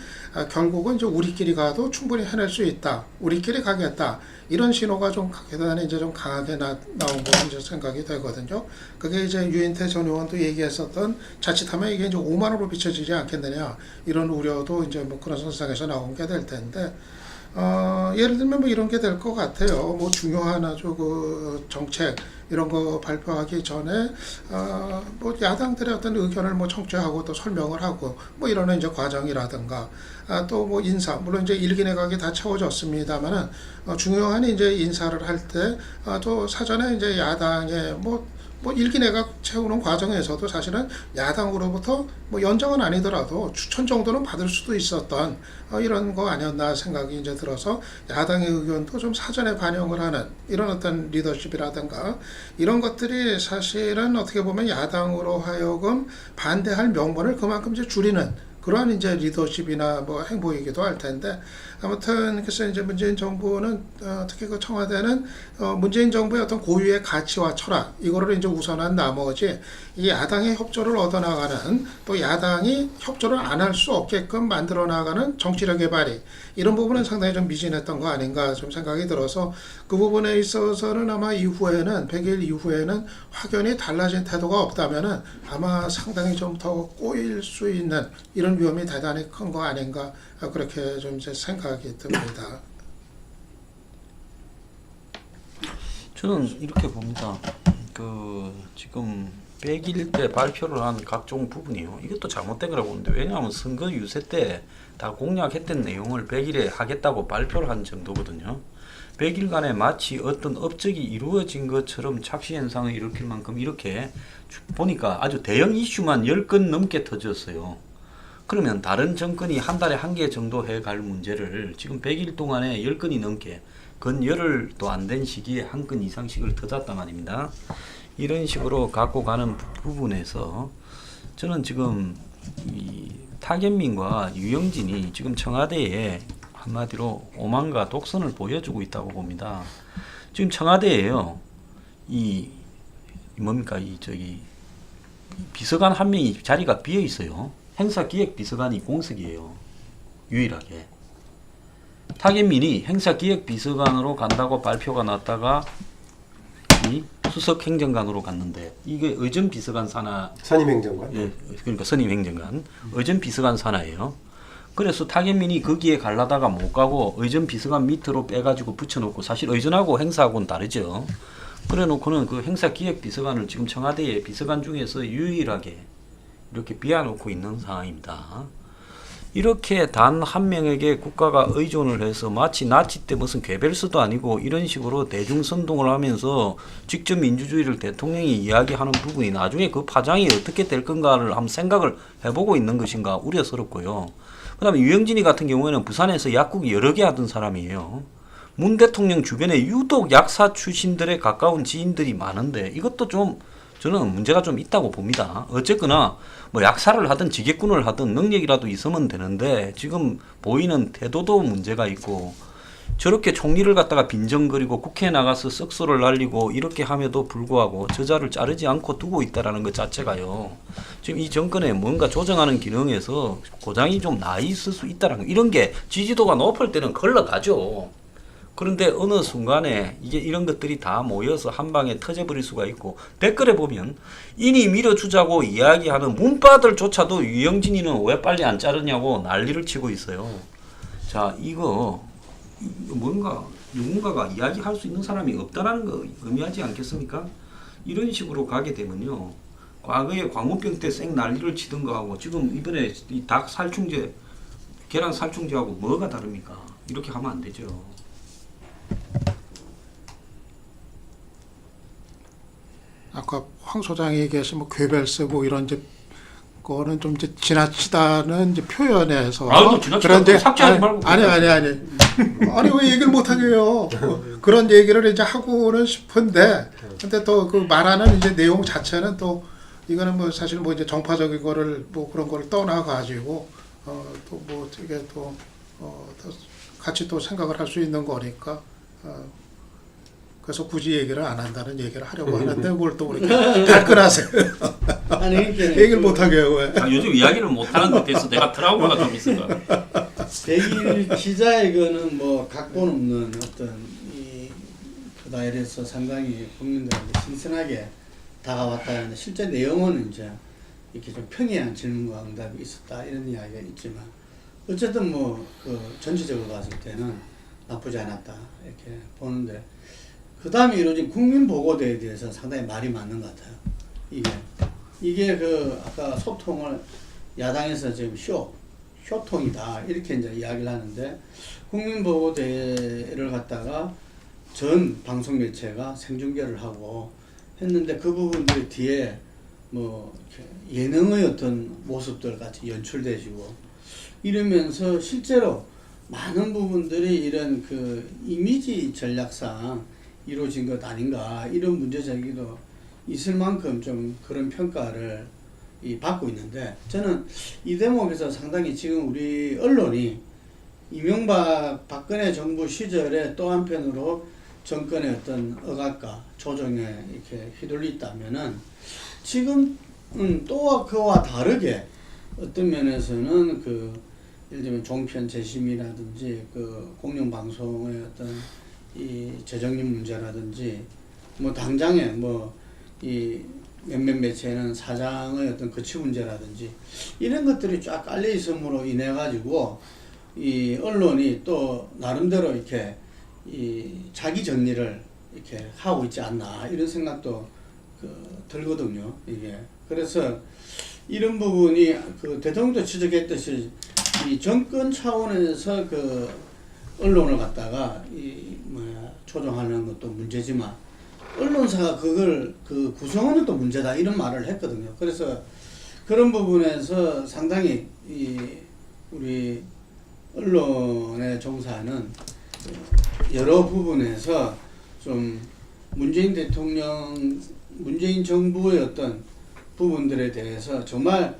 결국은 이제 우리끼리 가도 충분히 해낼 수 있다. 우리끼리 가겠다. 이런 신호가 좀 대단히 이제 좀 강하게 나온 거 이제 생각이 되거든요. 그게 이제 유인태 전 의원도 얘기했었던 자칫하면 이게 이제 오만으로 비춰지지 않겠느냐 이런 우려도 이제 그런 선상에서 나온 게 될 텐데. 예를 들면 이런 게 될 것 같아요. 중요한 아주 정책 이런 거 발표하기 전에 야당들의 어떤 의견을 청취하고 또 설명을 하고 이러는 이제 과정이라든가 또 인사 물론 이제 일기 내각이 다 채워졌습니다만은 중요한 이제 인사를 할 때 또 사전에 이제 야당의 일기 내각 채우는 과정에서도 사실은 야당으로부터 연정은 아니더라도 추천 정도는 받을 수도 있었던 이런 거 아니었나 생각이 이제 들어서 야당의 의견도 좀 사전에 반영을 하는 이런 어떤 리더십이라든가 이런 것들이 사실은 어떻게 보면 야당으로 하여금 반대할 명분을 그만큼 이제 줄이는 그러한 이제 리더십이나 행보이기도 할 텐데 아무튼 그래서 이제 문재인 정부는 특히 청와대는 문재인 정부의 어떤 고유의 가치와 철학 이거를 이제 우선한 나머지 이 야당의 협조를 얻어나가는 또 야당이 협조를 안 할 수 없게끔 만들어 나가는 정치력의 발휘 이런 부분은 상당히 좀 미진했던 거 아닌가 좀 생각이 들어서 그 부분에 있어서는 아마 이후에는 100일 이후에는 확연히 달라진 태도가 없다면은 아마 상당히 좀 더 꼬일 수 있는 이런 위험이 대단히 큰 거 아닌가 그렇게 좀 이제 생각이 듭니다. 저는 이렇게 봅니다. 지금 100일 때 발표를 한 각종 부분이요. 이것도 잘못된 거라고 보는데 왜냐하면 선거 유세 때 다 공약했던 내용을 100일에 하겠다고 발표를 한 정도거든요. 100일간에 마치 어떤 업적이 이루어진 것처럼 착시 현상을 일으킬 만큼 이렇게 보니까 아주 대형 이슈만 10건 넘게 터졌어요. 그러면 다른 정권이 한 달에 한 개 정도 해갈 문제를 지금 100일 동안에 10건이 넘게 건 열흘도 안 된 시기에 한 건 이상씩을 터졌단 말입니다. 이런 식으로 갖고 가는 부분에서 저는 지금 이 타겟민과 유영진이 지금 청와대에 한마디로 오만과 독선을 보여주고 있다고 봅니다. 지금 청와대에요. 이 뭡니까 이 저기 비서관 한 명이 자리가 비어 있어요. 행사기획비서관이 공석이에요. 유일하게. 타겟민이 행사기획비서관으로 간다고 발표가 났다가 이 수석행정관으로 갔는데 이게 의전비서관 산하 선임행정관. 예, 그러니까 선임행정관 의전비서관 산하예요. 그래서 타겟민이 거기에 가려다가 못 가고 의전비서관 밑으로 빼가지고 붙여놓고 사실 의전하고 행사하고는 다르죠. 그래놓고는 그 행사기획비서관을 지금 청와대의 비서관 중에서 유일하게 이렇게 비워놓고 있는 상황입니다. 이렇게 단 한 명에게 국가가 의존을 해서 마치 나치 때 무슨 괴벨스도 아니고 이런 식으로 대중선동을 하면서 직접 민주주의를 대통령이 이야기하는 부분이 나중에 그 파장이 어떻게 될 건가를 한번 생각을 해보고 있는 것인가 우려스럽고요. 그 다음에 유영진이 같은 경우에는 부산에서 약국 여러 개 하던 사람이에요. 문 대통령 주변에 유독 약사 출신들에 가까운 지인들이 많은데 이것도 좀 저는 문제가 좀 있다고 봅니다. 어쨌거나 뭐 약사를 하든 지게꾼을 하든 능력이라도 있으면 되는데 지금 보이는 태도도 문제가 있고 저렇게 총리를 갖다가 빈정거리고 국회에 나가서 썩소를 날리고 이렇게 함에도 불구하고 저자를 자르지 않고 두고 있다라는 것 자체가요. 지금 이 정권에 뭔가 조정하는 기능에서 고장이 좀 나 있을 수 있다라는 거. 이런 게 지지도가 높을 때는 걸러가죠. 그런데 어느 순간에 이게 이런 것들이 다 모여서 한 방에 터져버릴 수가 있고 댓글에 보면 인이 밀어주자고 이야기하는 문바들조차도 유영진이는 왜 빨리 안 자르냐고 난리를 치고 있어요. 자, 이거 뭔가 누군가가 이야기할 수 있는 사람이 없다라는 거 의미하지 않겠습니까? 이런 식으로 가게 되면요. 과거에 광우병 때 쌩 난리를 치던 거하고 지금 이번에 이 닭 살충제, 계란 살충제하고 뭐가 다릅니까? 이렇게 하면 안 되죠. 아까 황 소장이 얘기하신 뭐 괴벨스 뭐 이런 이제 거는 좀 이제 지나치다는 이제 표현에서 아이고, 지나치다고 이제 삭제하지 말고. 아니 아니 왜 얘기를 못 하게요? 그런 얘기를 이제 하고는 싶은데 근데 또 그 말하는 이제 내용 자체는 또 이거는 뭐 사실 뭐 이제 정파적인 거를 뭐 그런 거를 떠나 가지고 또 뭐 되게 또 같이 또 생각을 할 수 있는 거니까 그래서 굳이 얘기를 안 한다는 얘기를 하려고 하는데 뭘 또 그렇게 발끈하세요. 아니 그러니까 얘기를 못 하게 해요. 왜? 아, 요즘 이야기를 못하는 것 같아서 내가 트라우마가 좀 있을 거야. 100일 기자의 거는 뭐 각본 없는 어떤 그 나이에서 상당히 국민들한테 신선하게 다가왔다는데 실제 내용은 이제 이렇게 좀 평이한 질문과 응답이 있었다 이런 이야기가 있지만 어쨌든 뭐 그 전체적으로 봤을 때는 나쁘지 않았다 이렇게 보는데 그 다음에 이루어진 국민보고대에 대해서 상당히 말이 맞는 것 같아요. 이게 그 아까 소통을 야당에서 지금 쇼통이다 이렇게 이제 이야기를 하는데 국민보고대를 갖다가 전 방송 매체가 생중계를 하고 했는데 그 부분들이 뒤에 뭐 이렇게 예능의 어떤 모습들 같이 연출되시고 이러면서 실제로 많은 부분들이 이런 그 이미지 전략상 이루어진 것 아닌가 이런 문제 제기도 있을 만큼 좀 그런 평가를 받고 있는데 저는 이 대목에서 상당히 지금 우리 언론이 이명박 박근혜 정부 시절에 또 한편으로 정권의 어떤 억압과 조정에 이렇게 휘둘렸다면은 지금 또 그와 다르게 어떤 면에서는 그 예를 들면 종편 재심이라든지 그 공영방송의 어떤 이 재정립 문제라든지 뭐 당장에 뭐 이 몇몇 매체는 사장의 어떤 거취 문제라든지 이런 것들이 쫙 깔려 있음으로 인해 가지고 이 언론이 또 나름대로 이렇게 이 자기 정리를 이렇게 하고 있지 않나 이런 생각도 들거든요. 이게 그래서 이런 부분이 그 대통령도 지적했듯이 이 정권 차원에서 그 언론을 갖다가 조정하는 것도 문제지만 언론사가 그걸 그 구성하는 또 문제다 이런 말을 했거든요. 그래서 그런 부분에서 상당히 이 우리 언론에 종사하는 여러 부분에서 좀 문재인 정부의 어떤 부분들에 대해서 정말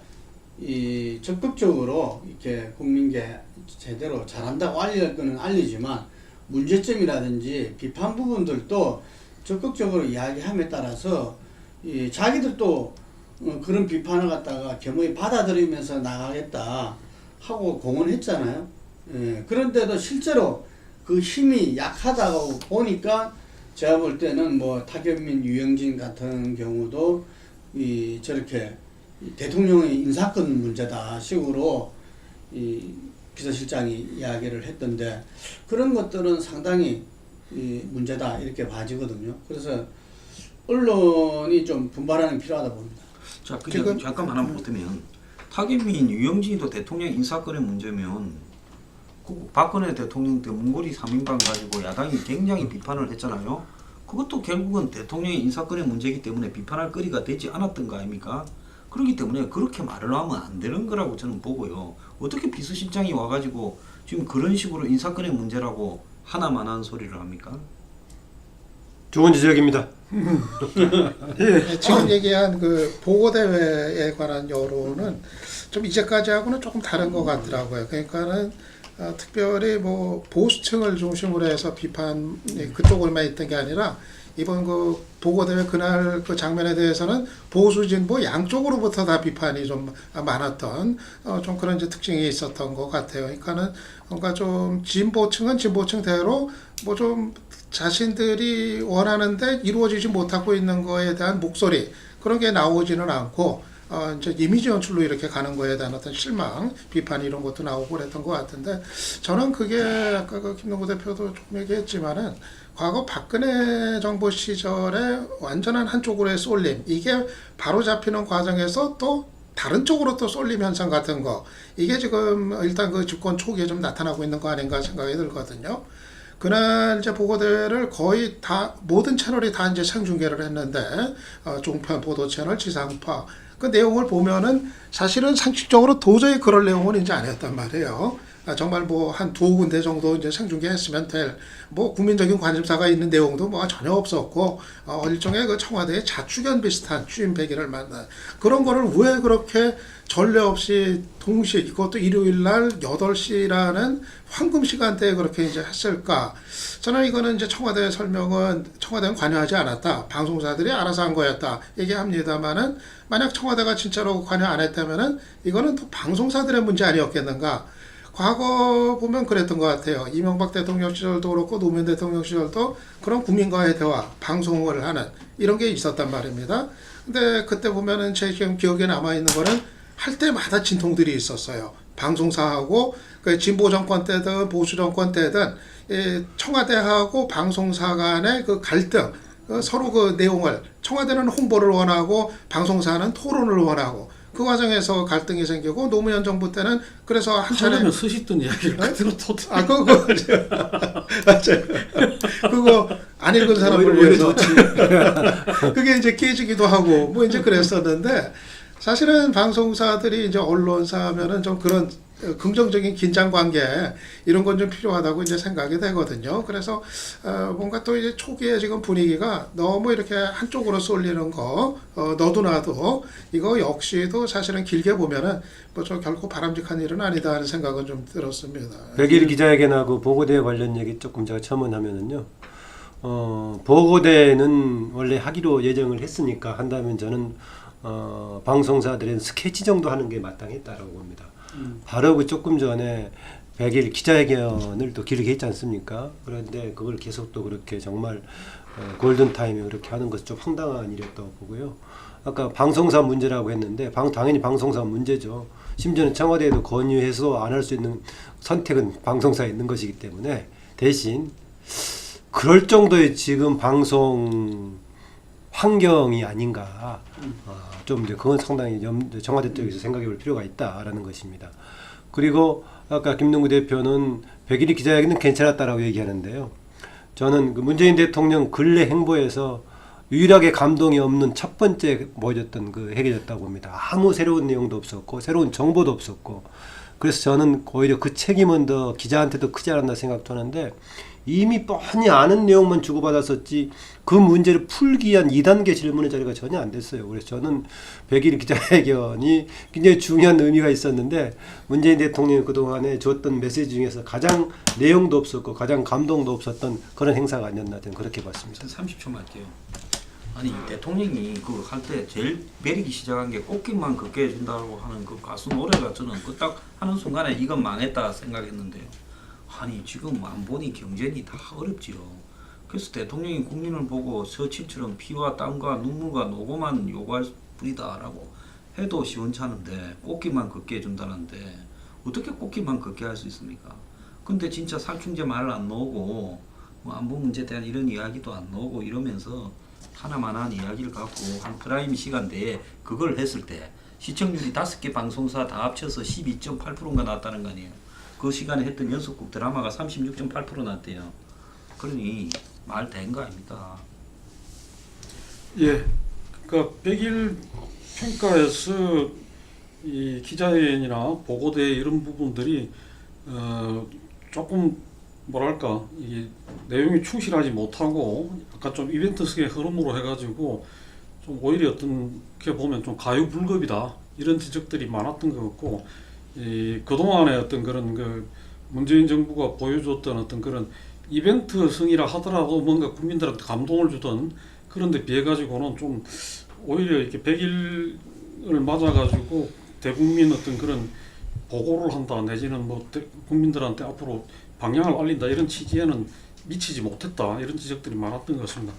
이 적극적으로 이렇게 국민께 제대로 잘한다고 알릴 거는 알리지만 문제점이라든지 비판 부분들도 적극적으로 이야기함에 따라서 이 자기들도 그런 비판을 갖다가 겸허히 받아들이면서 나가겠다 하고 공언했잖아요. 예, 그런데도 실제로 그 힘이 약하다고 보니까 제가 볼 때는 뭐 타결민, 유영진 같은 경우도 이 저렇게 대통령의 인사권 문제다 식으로 이 비서실장이 이야기를 했던데 그런 것들은 상당히 이 문제다 이렇게 봐지거든요. 그래서 언론이 좀 분발하는 게 필요하다 봅니다. 자, 그냥 잠깐만 하나 보태면 타겟민 유영진이도 대통령 인사권의 문제면 그 박근혜 대통령 때 문고리 3인방 가지고 야당이 굉장히 비판을 했잖아요. 그것도 결국은 대통령의 인사권의 문제이기 때문에 비판할 거리가 되지 않았던 거 아닙니까? 그렇기 때문에 그렇게 말을 하면 안 되는 거라고 저는 보고요. 어떻게 비서실장이 와가지고 지금 그런 식으로 인사권의 문제라고 하나만한 소리를 합니까? 좋은 지적입니다. 지금 얘기한 그 보고대회에 관한 여론은 좀 이제까지하고는 조금 다른 것 같더라고요. 그러니까는 특별히 뭐 보수층을 중심으로 해서 비판 그쪽을만 있던 게 아니라 이번 그 보고대회 그날 그 장면에 대해서는 보수 진보 양쪽으로부터 다 비판이 좀 많았던 좀 그런 이제 특징이 있었던 것 같아요. 그러니까는 뭔가 좀 진보층은 진보층대로 뭐 좀 자신들이 원하는데 이루어지지 못하고 있는 거에 대한 목소리 그런 게 나오지는 않고 이제 이미지 연출로 이렇게 가는 거에 대한 어떤 실망, 비판 이런 것도 나오고 그랬던 것 같은데 저는 그게 아까 그 김동구 대표도 조금 얘기했지만은 과거 박근혜 정부 시절에 완전한 한쪽으로의 쏠림 이게 바로 잡히는 과정에서 또 다른 쪽으로 또 쏠림 현상 같은 거 이게 지금 일단 그 집권 초기에 좀 나타나고 있는 거 아닌가 생각이 들거든요. 그날 이제 보고대회를 거의 다 모든 채널이 다 이제 생중계를 했는데 종편 보도 채널 지상파 그 내용을 보면은 사실은 상식적으로 도저히 그럴 내용은 이제 아니었단 말이에요. 정말 뭐 한 두어 군데 정도 이제 생중계했으면 될 뭐 국민적인 관심사가 있는 내용도 뭐 전혀 없었고 일종의 그 청와대의 자축연 비슷한 취임 100일을 만난 그런 거를 왜 그렇게 전례 없이 동시에 이것도 일요일 날 8시라는 황금 시간대에 그렇게 이제 했을까? 저는 이거는 이제 청와대 설명은 청와대는 관여하지 않았다. 방송사들이 알아서 한 거였다. 얘기합니다만은 만약 청와대가 진짜로 관여 안 했다면은 이거는 또 방송사들의 문제 아니었겠는가? 과거 보면 그랬던 것 같아요. 이명박 대통령 시절도 그렇고 노무현 대통령 시절도 그런 국민과의 대화, 방송을 하는 이런 게 있었단 말입니다. 근데 그때 보면은 제 지금 기억에 남아있는 거는 할 때마다 진통들이 있었어요. 방송사하고 그 진보 정권 때든 보수 정권 때든 청와대하고 방송사 간의 그 갈등, 서로 그 내용을 청와대는 홍보를 원하고 방송사는 토론을 원하고 그 과정에서 갈등이 생기고 노무현 정부 때는 그래서 한 차례 하려면 쓰시던 이야기를 그대로 또 그거 그거 안 읽은 사람을 위해서 그게 이제 깨지기도 하고 뭐 이제 그랬었는데 사실은 방송사들이 이제 언론사면은 좀 그런 긍정적인 긴장 관계 이런 건 좀 필요하다고 이제 생각이 되거든요. 그래서 뭔가 또 이제 초기에 지금 분위기가 너무 이렇게 한쪽으로 쏠리는 거 너도 나도 이거 역시도 사실은 길게 보면은 뭐 저 결코 바람직한 일은 아니다 하는 생각은 좀 들었습니다. 100일 기자회견하고 보고대회 관련 얘기 조금 제가 첨언하면은요. 보고대회는 원래 하기로 예정을 했으니까 한다면 저는 방송사들은 스케치 정도 하는 게 마땅했다라고 봅니다. 바로 그 조금 전에 100일 기자회견을 또 길게 했지 않습니까? 그런데 그걸 계속 또 그렇게 정말 골든타임에 그렇게 하는 것은 좀 황당한 일이었다고 보고요. 아까 방송사 문제라고 했는데 당연히 방송사 문제죠. 심지어는 청와대에도 권유해서 안 할 수 있는 선택은 방송사에 있는 것이기 때문에 대신 그럴 정도의 지금 방송 환경이 아닌가. 좀 이제 그건 상당히 청와대 쪽에서 생각해 볼 필요가 있다라는 것입니다. 그리고 아까 김동구 대표는 100일 기자회견은 괜찮았다라고 얘기하는데요. 저는 그 문재인 대통령 근래 행보에서 유일하게 감동이 없는 첫 번째 보여줬던 그 핵이었다고 봅니다. 아무 새로운 내용도 없었고 새로운 정보도 없었고 그래서 저는 오히려 그 책임은 더 기자한테도 크지 않았나 생각하는데 이미 뻔히 아는 내용만 주고받았었지 그 문제를 풀기 위한 2단계 질문의 자리가 전혀 안 됐어요. 그래서 저는 100일 기자회견이 굉장히 중요한 의미가 있었는데 문재인 대통령이 그동안에 줬던 메시지 중에서 가장 내용도 없었고 가장 감동도 없었던 그런 행사가 아니었나 저는 그렇게 봤습니다. 30초만 할게요. 아니 대통령이 그 할 때 제일 베리기 시작한 게 꽃길만 걷게 해준다고 하는 그 가수 노래가 저는 그 딱 하는 순간에 이건 망했다 생각했는데요. 아니 지금 안 보니 경쟁이 다 어렵지요. 그래서 대통령이 국민을 보고 서친처럼 피와 땀과 눈물과 노고만 요구할 뿐이다라고 해도 시원찮은데 꽃길만 걷게 해준다는데 어떻게 꽃길만 걷게 할 수 있습니까? 근데 진짜 살충제 말 안 나오고 뭐 안보 문제에 대한 이런 이야기도 안 나오고 이러면서 하나만한 이야기를 갖고 한 프라임 시간대에 그걸 했을 때 시청률이 5개 방송사 다 합쳐서 12.8%인가 났다는 거 아니에요. 그 시간에 했던 연속극 드라마가 36.8% 났대요. 그러니 말 된 거 아닙니까? 예, 그러니까 100일 평가에서 이 기자회견이나 보고대 이런 부분들이 조금 뭐랄까 이 내용이 충실하지 못하고 약간 좀 이벤트성의 흐름으로 해가지고 좀 오히려 어떻게 보면 좀 가유불급이다 이런 지적들이 많았던 것 같고 이 그동안의 어떤 그런 그 문재인 정부가 보여줬던 어떤 그런 이벤트성이라 하더라도 뭔가 국민들한테 감동을 주던 그런 데 비해 가지고는 좀 오히려 이렇게 100일을 맞아 가지고 대국민 어떤 그런 보고를 한다 내지는 뭐 국민들한테 앞으로 방향을 알린다 이런 취지에는 미치지 못했다 이런 지적들이 많았던 것 같습니다.